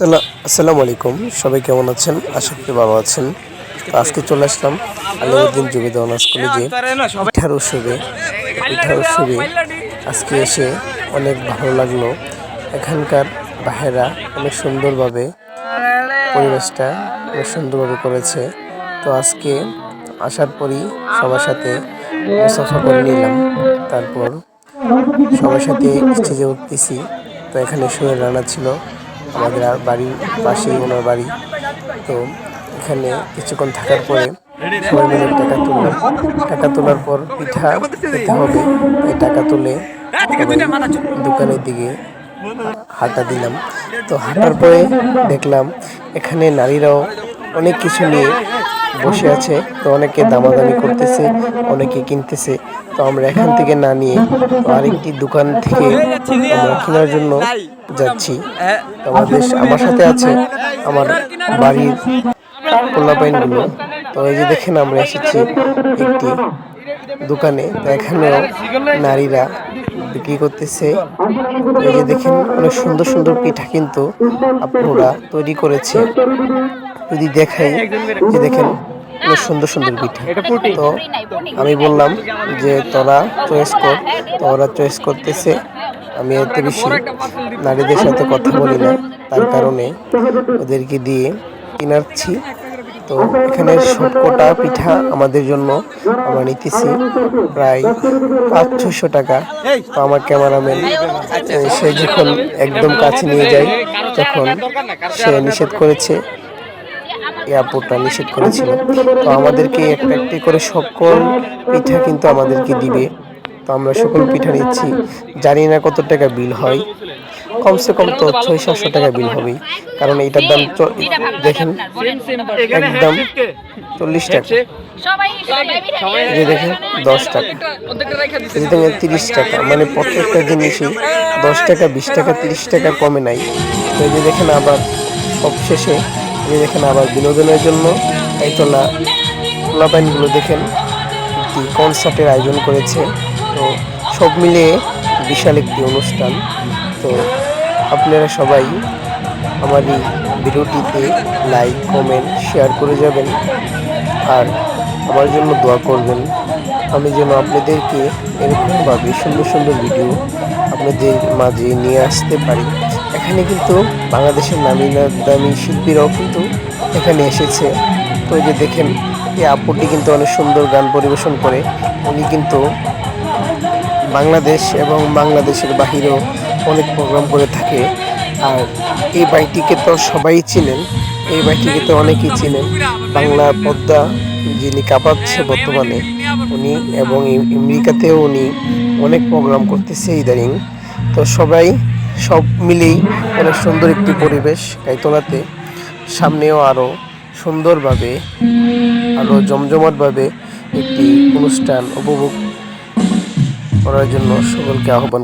আসসালামু আলাইকুম, সবাই কেমন আছেন? আশা করি ভালো আছেন। তো আজকে চলে আসলাম আলিউদ্দিন জুবেদা অনার্স কলেজে পিঠার উৎসবে আজকে এসে অনেক ভালো লাগলো। এখানকার বাহেরা অনেক সুন্দরভাবে পরিবেশটা অনেক সুন্দরভাবে করেছে। তো আজকে আসার পরই সবার সাথে মুসাফা করে নিলাম। তারপর সবার সাথে স্টেজে উঠতেছি। তো এখানে শুয়ে রান্না ছিল, আমাদের বাড়ির পাশেই ওনার বাড়ি। তো এখানে কিছুক্ষণ থাকার পরে সবাই মিলে টাকা তুললাম। টাকা তোলার পর পিঠা খেতে হবে, তাই টাকা তুলে সবাই দোকানের দিকে হাঁটা দিলাম। তো হাঁটার পরে দেখলাম এখানে নারীরাও অনেক কিছু নিয়ে বসে আছে। তো অনেকে দামাদামি করতেছে, অনেকে কিনতেছে। তো আমরা এখান থেকে না নিয়ে আরেকটি দোকান থেকে আমরা কেনার জন্য যাচ্ছি। তো আমার সাথে আছে আমার বাড়ির পোলাপাইনগুলো। তো এই যে দেখেন আমরা এসেছি একটি দোকানে। তো এখানেও নারীরা বিক্রি করতেছে। এই যে দেখেন অনেক সুন্দর সুন্দর পিঠা কিন্তু আপুরা তৈরি করেছে। যদি দেখাই, যে দেখেন অনেক সুন্দর সুন্দর পিঠা। তো আমি বললাম যে তোরা চয়েস কর। তো ওরা চয়েস করতেছে। আমি এত বেশি নারীদের সাথে কথা বলি না, তার কারণে ওদেরকে দিয়ে কিনাচ্ছি। তো এখানে সবকটা পিঠা আমাদের জন্য আমরা নিতেছি প্রায় 500-600 টাকা। তো আমার ক্যামেরাম্যান সে যখন একদম কাছে নিয়ে যায় তখন সে নিষেধ করেছে, এয়ারপোর্টটা নিষেধ করেছিল। তো আমাদেরকে একটা একটি করে সকল পিঠা কিন্তু আমাদেরকে দিবে। তো আমরা সকল পিঠা নিচ্ছি। জানি না কত টাকা বিল হয়, কমসে কম তো 600-700 টাকা বিল হবেই। কারণ এইটার দাম দেখেন একদম 40 টাকা, যে দেখেন 10 টাকা, 30 টাকা, মানে প্রত্যেকটা জিনিসই 10 টাকা, 20 টাকা, 30 টাকা কমে নাই। তো এই যে দেখেন আবার সবশেষে যে দেখেন আবার বিনোদনের জন্য এই পোলাপাইনগুলো দেখেন একটি কনসার্টের আয়োজন করেছে। তো সব মিলিয়ে বিশাল একটি অনুষ্ঠান। তো আপনারা সবাই আমার এই ভিডিওটিতে লাইক, কমেন্ট, শেয়ার করে যাবেন। আর আমার জন্য দোয়া করবেন, আমি যেন আপনাদেরকে এরকমভাবে সুন্দর সুন্দর ভিডিও আপনাদের মাঝে নিয়ে আসতে পারি। এখানে কিন্তু বাংলাদেশের নামি দামি শিল্পীরাও কিন্তু এখানে এসেছে। তো এই যে দেখেন এই আপুটি কিন্তু অনেক সুন্দর গান পরিবেশন করে। উনি কিন্তু বাংলাদেশ এবং বাংলাদেশের বাহিরেও অনেক প্রোগ্রাম করে থাকে। আর এই বাইটিকে তো সবাই চিনেন, এই বাইটিকে তো অনেকেই চিনেন। বাংলা পদ্মা যিনি কাঁপাচ্ছে বর্তমানে উনি, এবং আমেরিকাতেও উনি অনেক প্রোগ্রাম করতেছে ইদানিং। তো সব মিলেই অনেক সুন্দর একটি পরিবেশ গাইতলাতে। সামনেও আরও সুন্দরভাবে, আরও জমজমাটভাবে একটি অনুষ্ঠান উপভোগ করার জন্য সকলকে আহ্বান।